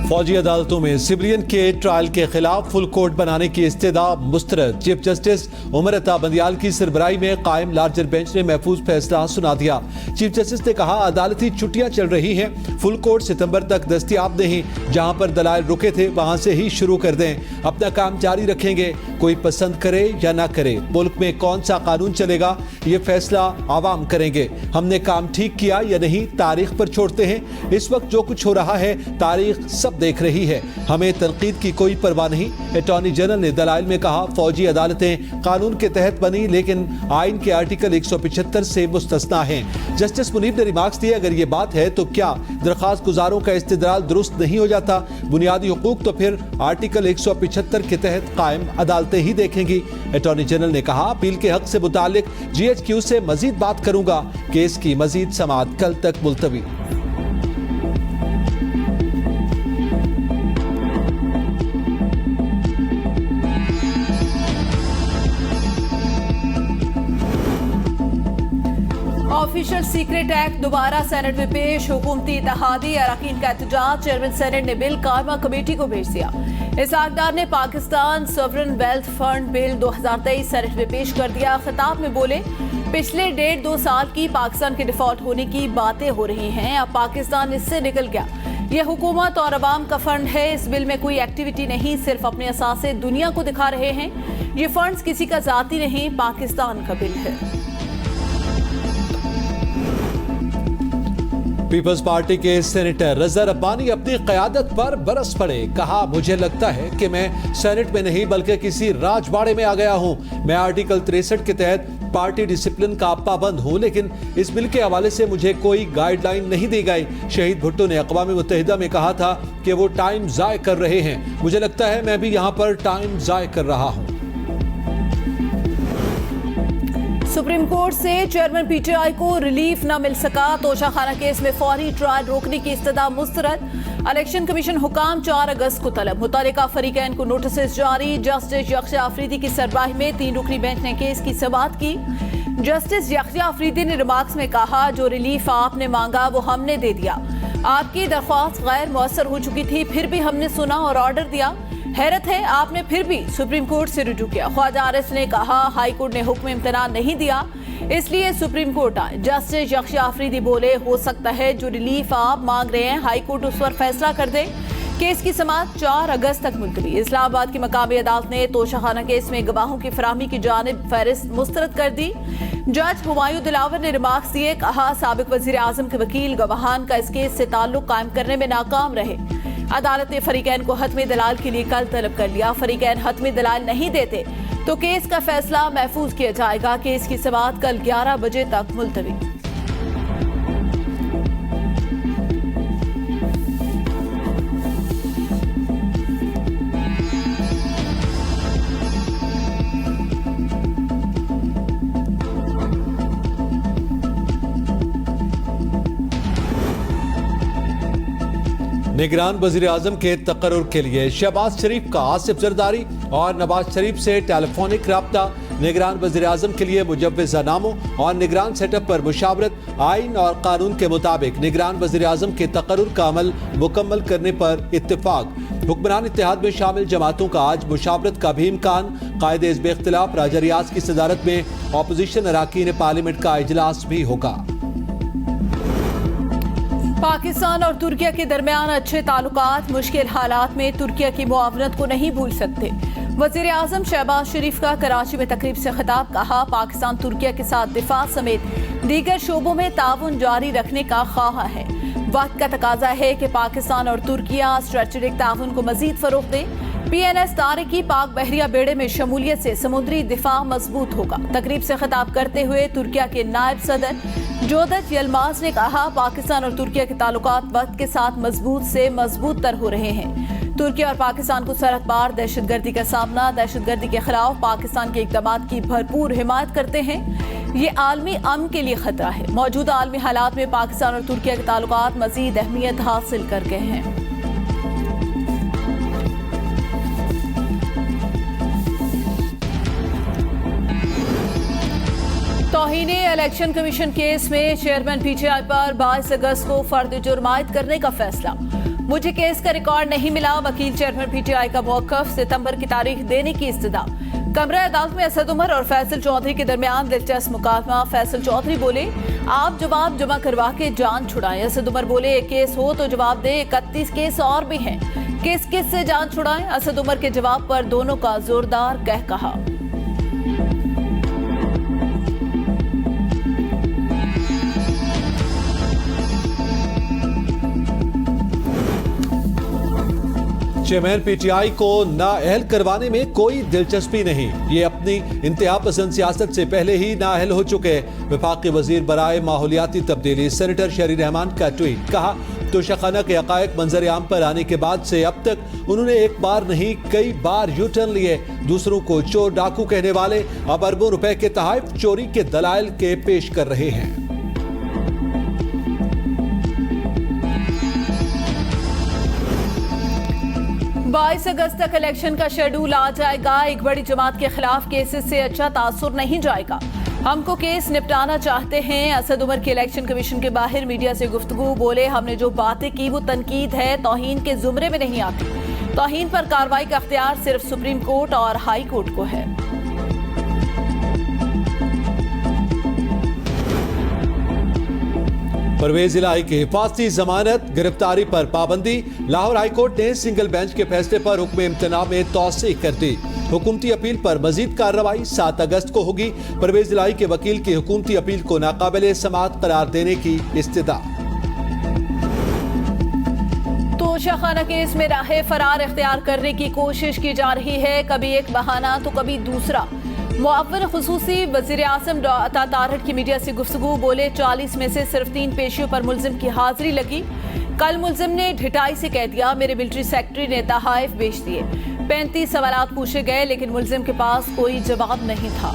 फौजी अदालतों में सिविलियन के ट्रायल के खिलाफ फुल कोर्ट बनाने की इस्तदा मुस्तरद। चीफ जस्टिस उमर अता बंदियाल की सरबराही में कायम लार्जर बेंच ने महफूज फैसला सुना दिया। चीफ जस्टिस ने कहा, अदालती छुट्टियां चल रही हैं, फुल कोर्ट सितंबर तक दस्तयाब नहीं, जहां पर दलाइल रुके थे वहां से ही शुरू कर दें, अपना काम जारी रखेंगे। कोई पसंद करे या ना करे, मुल्क में कौन सा कानून चलेगा ये फैसला आवाम करेंगे। हमने काम ठीक किया या नहीं तारीख पर छोड़ते हैं। इस वक्त जो कुछ हो रहा है तारीख सब देख रही है, हमें तनकीद की कोई परवाह नहीं। अटॉर्नी जनरल ने दलाइल में कहा, फौजी अदालतें कानून के तहत बनी लेकिन आइन के आर्टिकल 175 से मुस्तस्ना हैं। जस्टिस मुनीब ने रिमार्क्स दिए, अगर ये बात है तो क्या दरख्वास्त गुजारों का इस्तिदलाल दुरुस्त नहीं हो जाता? बुनियादी हुकूक तो फिर आर्टिकल 175 के तहत कायम अदालतें ही देखेंगी। अटॉर्नी जनरल ने कहा, अपील के हक से मुतालिक GHQ से मजीद बात करूंगा। केस की मजीद समाअत कल तक मुलतवी। ऑफिशियल सीक्रेट एक्ट दोबारा सेनेट में पेश। हुकूमती इत्तेहादी अरकान का एहतजाज। चेयरमैन सेनेट ने बिल कायमा कमेटी को भेज दिया। इसाकदार ने Pakistan sovereign wealth fund bill 2023 senate में पेश कर दिया। खिताब में बोले, पिछले 1.5-2 साल की पाकिस्तान के डिफॉल्ट होने की बातें हो रही हैं, अब पाकिस्तान इससे निकल गया। यह हुकूमत और अवाम का फंड है। इस बिल में कोई एक्टिविटी नहीं, सिर्फ अपने असासे दुनिया को दिखा रहे हैं। ये फंड्स किसी का जाती नहीं, पाकिस्तान का बिल है। पीपल्स पार्टी के सेनेटर रजा रब्बानी अपनी क़यादत पर बरस पड़े। कहा, मुझे लगता है कि मैं सेनेट में नहीं बल्कि किसी राजबाड़े में आ गया हूं। मैं आर्टिकल 63 के तहत पार्टी डिसिप्लिन का पाबंद हूं, लेकिन इस बिल के हवाले से मुझे कोई गाइडलाइन नहीं दी गई। शहीद भुट्टो ने अक़वाम मुत्तहिदा में कहा था कि वो टाइम ज़ाय कर रहे हैं। मुझे लगता है मैं भी यहाँ पर टाइम ज़ाय कर रहा हूँ। सुप्रीम कोर्ट से चेयरमैन PTI को रिलीफ न मिल सका। तोशाखाना केस में फौरी ट्रायल रोकने की इस्तदा मुस्तरद। इलेक्शन कमीशन हुकाम 4 अगस्त को तलब। मुतल्लिका फरीकैन को नोटिस जारी। जस्टिस यख्या अफरीदी की सरबराही में 3 रुकनी बेंच ने केस की समाअत की। जस्टिस यख्या अफरीदी ने रिमार्क्स में कहा, जो रिलीफ आपने मांगा वो हमने दे दिया। आपकी दरख्वास्त गैर मुअस्सर हो चुकी थी, फिर भी हमने सुना और ऑर्डर दिया। हैरत है आपने फिर भी सुप्रीम कोर्ट से रुजू किया। ख्वाजा आरिफ ने कहा, हाई कोर्ट ने हुक्म इम्तना नहीं दिया, इसलिए सुप्रीम कोर्ट आए। जस्टिस यख्या अफरीदी बोले, हो सकता है जो रिलीफ आप मांग रहे हैं हाई कोर्ट उस पर फैसला कर दे। केस की समाअत 4 अगस्त तक मुलतवी। इस्लामाबाद की मकामी अदालत ने तोशाखाना केस में गवाहों की फराहमी की जानिब फहरिस्त मुस्तरद कर दी। जज हुमायूं दिलावर ने रिमार्क्स दिए। कहा, साबिक वजीर आजम के वकील गवाहान का इस केस से ताल्लुक कायम करने में नाकाम रहे। अदालत ने फरीकैन को हतमी दलाल के लिए कल तलब कर लिया। फरीकैन हतमी दलाल नहीं देते तो केस का फैसला महफूज किया जाएगा। केस की समाअत कल 11 बजे तक मुलतवी। निगरान वजीर आजम के तकर्रुर के लिए शहबाज शरीफ का आसिफ जरदारी और नवाज शरीफ से टेलीफोनिक राब्ता। निगरान वजीर आजम के लिए मुजव्वज़नामों और निगरान सेटअप पर मुशावरत। आइन और कानून के मुताबिक निगरान वजीर आजम के तकर्रुर का अमल मुकम्मल करने पर इत्तेफाक। हुक्मरान इत्तेहाद में शामिल जमातों का आज मुशावरत का भी इम्कान। कायदे हिज़्ब इख्तिलाफ राजा रियाज की सदारत में अपोजिशन अरकान पार्लियामेंट का इजलास भी होगा। पाकिस्तान और तुर्किया के दरमियान अच्छे ताल्लुकात मुश्किल हालात में तुर्किया की मुआवनत को नहीं भूल सकते। वजीर आजम शहबाज शरीफ का कराची में तकरीब से खिताब। कहा, पाकिस्तान तुर्किया के साथ दिफा समेत दीगर शोबों में ताउन जारी रखने का ख्वाह है। वक्त का तकाजा है कि पाकिस्तान और तुर्किया स्ट्रेटेजिक ताउन को मजीद फरोग दे। PNS तारिकी पाक बहरिया बेड़े में शमूलियत से समुद्री दिफा मजबूत होगा। तकरीब से खिताब करते हुए तुर्किया के नायब सदर जोदत यलमाज ने कहा, पाकिस्तान और तुर्किया के ताल्लुकात वक्त के साथ मजबूत से मजबूत तर हो रहे हैं। तुर्किया और पाकिस्तान को सरहद पार दहशतगर्दी का सामना, दहशतगर्दी के खिलाफ पाकिस्तान के इक़दाम की भरपूर हिमायत करते हैं। ये आलमी अमन के लिए खतरा है। मौजूदा आलमी हालात में पाकिस्तान और तुर्किया के ताल्लुकात मजीद अहमियत हासिल कर गए हैं। तौहीन इलेक्शन कमीशन केस में चेयरमैन PTI पर 22 अगस्त को फर्द जुर्म आयद करने का फैसला। मुझे केस का रिकॉर्ड नहीं मिला। वकील चेयरमैन पीटीआई का मौकफ, सितंबर की तारीख देने की इस्तदा। कमरा अदालत में असद उमर और फैसल चौधरी के दरमियान दिलचस्प मुकाबला। फैसल चौधरी बोले, आप जवाब जमा करवा के जान छुड़ाएं। असद उमर बोले, एक केस हो तो जवाब दे, 31 केस और भी हैं, किस किस से जान छुड़ाएं। असद उमर के जवाब पर दोनों का जोरदार कह कहा। चेयरमैन पीटीआई को नाअहल करवाने में कोई दिलचस्पी नहीं। ये अपनी इंतहा पसंद सियासत से पहले ही नाअहल हो चुके। वफाकी वजीर बराए माहौलियाती तब्दीली सेनेटर शहरी रहमान का ट्वीट, कहा तोशाखाना के हकायक मंजर आम पर आने के बाद से अब तक उन्होंने एक बार नहीं कई बार यू टर्न लिए। दूसरों को चोर डाकू कहने वाले अब अरबों रुपए के तहफ चोरी के दलाइल के पेश कर रहे हैं। 22 अगस्त तक इलेक्शन का शेड्यूल आ जाएगा। एक बड़ी जमात के खिलाफ केसेस से अच्छा तासुर नहीं जाएगा। हमको केस निपटाना चाहते हैं। असद उमर के इलेक्शन कमीशन के बाहर मीडिया से गुफ्तगू, बोले हमने जो बातें की वो तनकीद है, तौहीन के जुमरे में नहीं आती। तौहीन पर कार्रवाई का अख्तियार सिर्फ सुप्रीम कोर्ट और हाई कोर्ट को है। परवेज इलाही की हिफाजती जमानत, गिरफ्तारी पर पाबंदी। लाहौर हाई कोर्ट ने सिंगल बेंच के फैसले पर हुक्म इम्तना में तौसीह कर दी। हुकूमती अपील पर मजीद कार्रवाई 7 अगस्त को होगी। परवेज इलाही के वकील की हुकूमती अपील को नाकाबिले समाअत करार देने की इस्तदा। तोशाखाना केस में राह फरार इख्तियार करने की कोशिश की जा रही है। कभी एक बहाना तो कभी दूसरा। मुअव्विन खुसूसी वज़ीर आज़म अता तारड़ की मीडिया से गुफ्तगू, बोले 40 में से सिर्फ 3 पेशियों पर मुल्जिम की हाजिरी लगी। कल मुल्जिम ने ढिठाई से कह दिया मेरे मिलिट्री सेक्रेटरी ने तहाइफ बेच दिए। 35 सवालात पूछे गए लेकिन मुल्जिम के पास कोई जवाब नहीं था।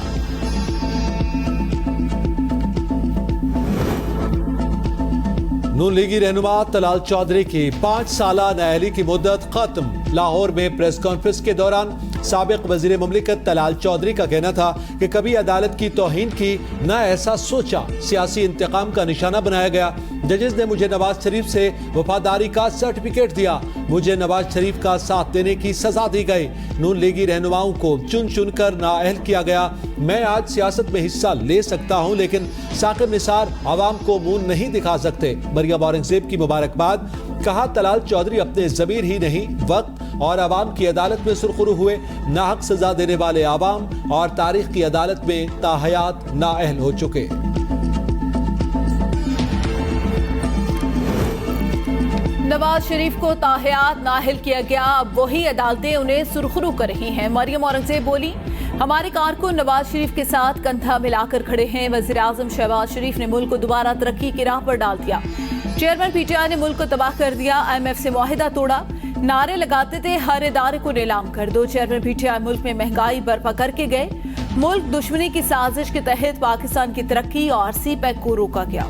नून लीगी रहनुमा तलाल चौधरी की 5 साला नाअहली की मुद्दत खत्म। लाहौर में प्रेस कॉन्फ्रेंस के दौरान साबिक वजीर मुमलिकत तलाल चौधरी का कहना था कि कभी अदालत की तौहीन की न ऐसा सोचा, सियासी इंतकाम का निशाना बनाया गया। जजेस ने मुझे नवाज शरीफ से वफादारी का सर्टिफिकेट दिया, मुझे नवाज शरीफ का साथ देने की सजा दी गई। नून लीगी रहनुमाओं को चुन चुन कर नाअहल किया गया। मैं आज सियासत में हिस्सा ले सकता हूं लेकिन साकिब निसार आवाम को मुंह नहीं दिखा सकते। मरियम औरंगजेब की मुबारकबाद। कहा तलाल चौधरी अपने ज़मीर ही नहीं वक्त और आवाम की अदालत में सुरखरू हुए। नाहक सजा देने वाले आवाम और तारीख की अदालत में ताहयात नाअहल हो चुके। नवाज शरीफ को ताहयात नाअहल किया गया, अब वही अदालतें उन्हें सुरखरू कर रही हैं। मरियम औरंगजेब बोली, हमारे कारकुन नवाज शरीफ के साथ कंधा मिलाकर खड़े हैं। वज़ीर आज़म शहबाज शरीफ ने मुल्क को दोबारा तरक्की की राह पर डाल दिया। चेयरमैन पीटीआई ने मुल्क को तबाह कर दिया। IMF से मुआहिदा तोड़ा। नारे लगाते थे हर इदारे को नीलाम कर दो। चेयरमैन पीटीआई मुल्क में महंगाई बर्पा करके गए। मुल्क दुश्मनी की साजिश के तहत पाकिस्तान की तरक्की और CPEC को रोका गया।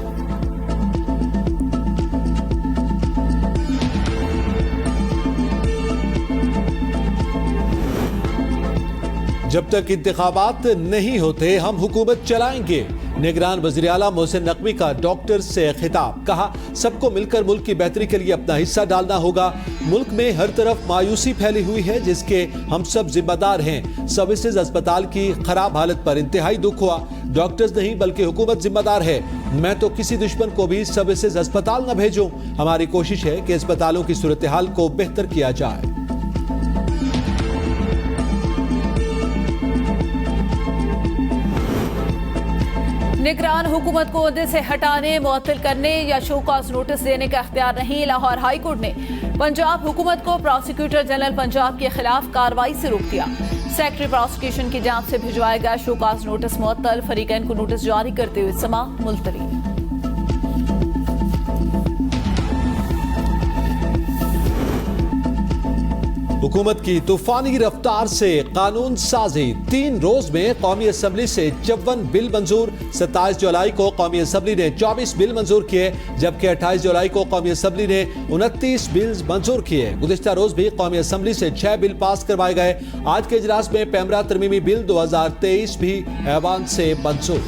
जब तक इंतखाबात नहीं होते हम हुकूमत चलाएंगे। निगरान वज़ीर आला मोहसिन नकवी का डॉक्टर से खिताब। कहा सबको मिलकर मुल्क की बेहतरी के लिए अपना हिस्सा डालना होगा। मुल्क में हर तरफ मायूसी फैली हुई है जिसके हम सब जिम्मेदार हैं। सर्विसेज अस्पताल की खराब हालत पर इंतहाई दुख हुआ। डॉक्टर्स नहीं बल्कि हुकूमत जिम्मेदार है। मैं तो किसी दुश्मन को भी सर्विसेज अस्पताल न भेजूं। हमारी कोशिश है कि अस्पतालों की सूरत हाल को बेहतर किया जाए। निगरान हुकूमत को ओहदे से हटाने, मुअत्तल करने या शो कॉज नोटिस देने का इख्तियार नहीं। लाहौर हाई कोर्ट ने पंजाब हुकूमत को प्रोसिक्यूटर जनरल पंजाब के खिलाफ कार्रवाई से रोक दिया। सेक्रेटरी प्रोसिक्यूशन की जांच से भिजवाया गया शो कॉज नोटिस मुअत्तल। फरीकैन को नोटिस जारी करते हुए समाअत मुलतवी। हुकूमत की तूफानी रफ्तार से कानून साजी। 3 रोज में कौमी असम्बली से 54 बिल मंजूर। 27 जुलाई को कौमी असम्बली ने 24 बिल मंजूर किए जबकि 28 जुलाई को कौमी असम्बली ने 29 बिल मंजूर किए। गुज़िश्ता रोज भी कौमी असम्बली से 6 बिल पास करवाए गए। आज के इजलास में पैमरा तरमीमी बिल 2023 भी ऐवान से मंजूर।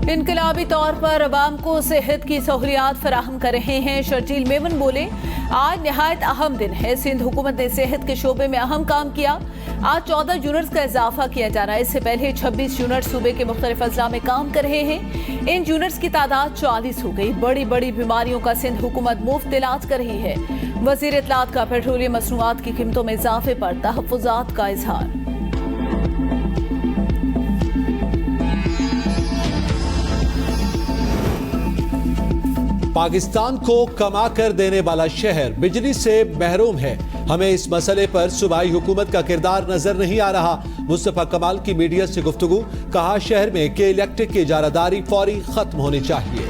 इनकलाबी तौर पर अवाम को सेहत की सहूलियात फराहम कर रहे हैं। शर्जील मेमन बोले, आज नहायत अहम दिन है। सिंध हुकूमत ने सेहत के शोबे में अहम काम किया। आज 14 यूनिट्स का इजाफा किया जा रहा है। इससे पहले 26 यूनिट सूबे के मुख्तलिफ अजला में काम कर रहे हैं। इन यूनिट्स की तादाद 40 हो गई। बड़ी बड़ी बीमारियों का सिंध हुकूमत मुफ्त इलाज कर रही है। वजीर इत्तलात का पेट्रोलियम मसनूआत की कीमतों में इजाफे पर तहफ्फुजात का इजहार। पाकिस्तान को कमा कर देने वाला शहर बिजली से महरूम है। हमें इस मसले पर सूबाई हुकूमत का किरदार नजर नहीं आ रहा। मुस्तफा कमाल की मीडिया से गुफ्तगू, कहा शहर में के इलेक्ट्रिक की इजारादारी फौरी खत्म होनी चाहिए।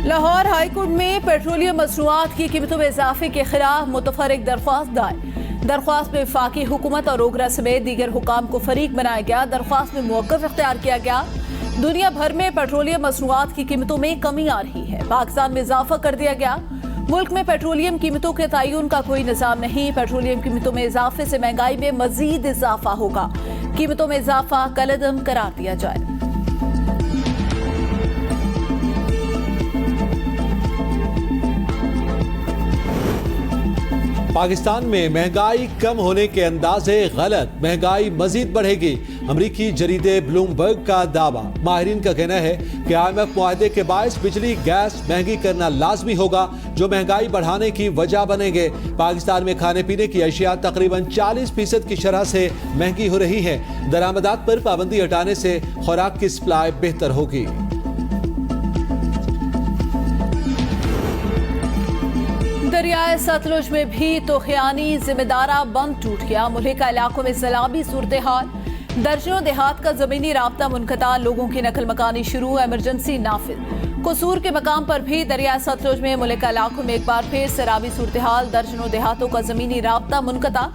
लाहौर हाईकोर्ट में पेट्रोलियम मसनूआत की कीमतों में इजाफे के खिलाफ मुतफर्रिक दरख्वास्त दायर। दरख्वास्त में वफाकी हुकूमत और ओगरा समेत दीगर हुकाम को फरीक बनाया गया। दरख्वास्त में मौक़िफ़ इख्तियार किया गया। दुनिया भर में पेट्रोलियम मसनूआत की कीमतों में कमी आ रही है। पाकिस्तान में इजाफा कर दिया गया। मुल्क में पेट्रोलियम कीमतों के तयन का कोई निज़ाम नहीं। पेट्रोलियम कीमतों में इजाफे से महंगाई में मजीद इजाफा होगा। कीमतों में इजाफा कलअदम करार दिया जाए। पाकिस्तान में महंगाई कम होने के अंदाजे गलत, महंगाई मजीद बढ़ेगी। अमरीकी जरीदे ब्लूमबर्ग का दावा। माहिरीन का कहना है कि IMF मुआहदे के बायस बिजली गैस महंगी करना लाजमी होगा, जो महंगाई बढ़ाने की वजह बनेंगे। पाकिस्तान में खाने पीने की अशिया तकरीबन 40% की शरह से महंगी हो रही है। दरामदात पर पाबंदी हटाने से खुराक की सप्लाई बेहतर होगी। दरियाए सतलुज में भी तोखियानी जिम्मेदारा बंद टूट गया। मुल्का इलाकों में सैलाबी सूरत हाल। दर्जनों देहात का जमीनी राब्ता मुनक़ता। लोगों की नकल मकानी शुरू। इमरजेंसी नाफिज। कसूर के मकाम पर भी दरियाए सतलुज में मुल्का इलाकों में एक बार फिर सैलाबी सूरत हाल। दर्जनों देहातों का जमीनी राब्ता मुनक़ता।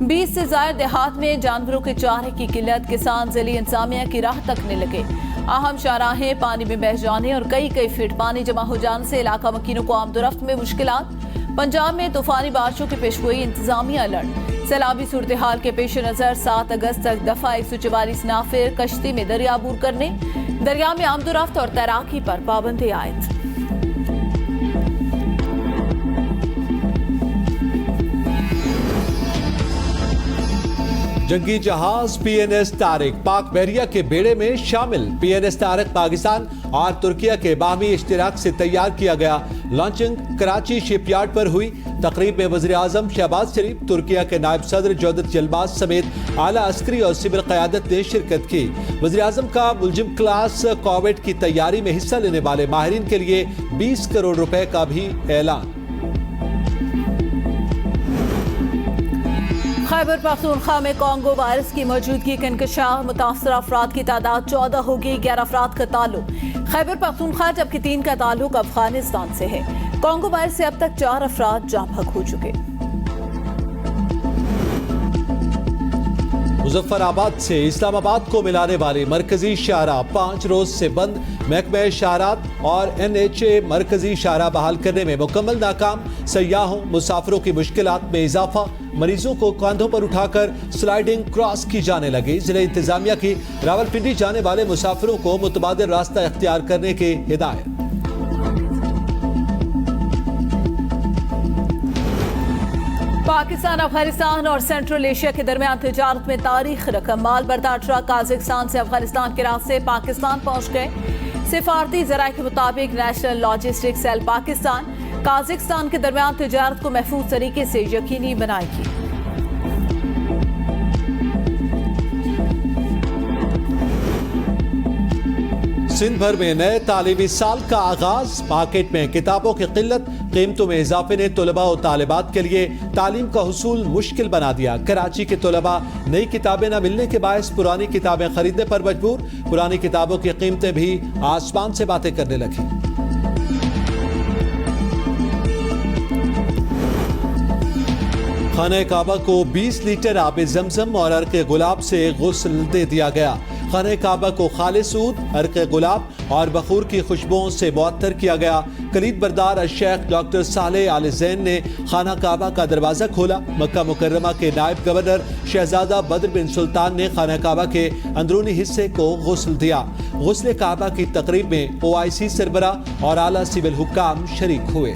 20 से ज्यादा देहात में जानवरों के चारे की किल्लत। किसान ज़िली इंतजामिया की राह तकने लगे। अहम शाहराहें पानी में बह जाने और कई फीट पानी जमा हो जाने से इलाका मकीनों को आमदोरफ्त में मुश्किलात। पंजाब में तूफानी बारिशों की पेशगोई। इंतजामिया अलर्ट। सैलाबी सूरत हाल के पेश नजर 7 अगस्त तक दफा 144 नाफिर कश्ती में दरिया अबूर करने, दरिया में आमदोरफ्त और तैराकी पर पाबंदी आयद। जंगी जहाज PNS तारिक पाक बहरिया के बेड़े में शामिल। PNS तारिक पाकिस्तान और तुर्किया के बाहमी इश्तिराक से तैयार किया गया। लॉन्चिंग कराची शिपयार्ड पर हुई। तकरीब में वज़ीर आज़म शहबाज शरीफ, तुर्किया के नायब सदर जौदत यल्माज समेत आला अस्करी और सिविल क़यादत ने शिरकत की। वज़ीर आज़म का मुलजिम क्लास कॉवेट की तैयारी में हिस्सा लेने वाले माहिरीन के लिए 20 करोड़ रुपए का भी ऐलान। खैबर पख्तूनख्वा में कॉन्गो वायरस की मौजूदगी का इंकशाफ। मुतासर अफराद की तादाद 14 होगी। 11 अफराद का ताल्लुक खैबर पख्तूनख्वा, जबकि 3 का ताल्लुक अफगानिस्तान से है। कॉन्गो वायरस से अब तक 4 अफराद जाँ बहक हो चुके। मुजफ्फराबाद से इस्लामाबाद को मिलाने वाली मरकजी शाहराह 5 रोज से बंद। महकमा शाहरात और NHA मरकजी शाहराह बहाल करने में मुकम्मल नाकाम। सयाहों मुसाफिरों की मुश्किलात में इजाफा। मरीजों को कांधों पर उठाकर स्लाइडिंग क्रॉस की जाने लगी। जिले इंतजामिया की रावलपिंडी जाने वाले मुसाफिरों को मुतबादिल रास्ता इख्तियार करने की हिदायत। पाकिस्तान, अफगानिस्तान और सेंट्रल एशिया के दरमियान तिजारत में तारीख रकम। माल बरदार ट्रक काजाकिस्तान से अफगानिस्तान के रास्ते पाकिस्तान पहुंच गए। सिफारती ज़राए के मुताबिक national logistic cell Pakistan Kazakhstan के दरमियान तिजारत को महफूज तरीके से यकीनी बनाएगी। सिंध भर में नए तालीमी साल का आगाज। मार्केट में किताबों की किल्लत, कीमतों में इजाफे ने तलबा और तालिबात के लिए तालीम का हुसूल मुश्किल बना दिया। कराची के तलबा नई किताबें न मिलने के बायस पुरानी किताबें खरीदने पर मजबूर। पुरानी किताबों की कीमतें भी आसमान से बातें करने लगी। खाना काबा को 20 लीटर आब जमजम और अर्क गुलाब से गुस्ल दे दिया गया। खाना काबा को खालिस ऊद, अर्क गुलाब और बखूर की खुशबुओं से मुअत्तर किया गया। कलीद बरदार शेख डॉक्टर सालेह आल ज़ैन ने खाना काबा का दरवाज़ा खोला। मक्का मुकर्रमा के नायब गवर्नर शहजादा बद्र बिन सुल्तान ने खाना काबा के अंदरूनी हिस्से को गुस्ल दिया। गुस्ल काबा की तकरीब में OIC सरबरा और आला सिविल हुक्काम शरीक हुए।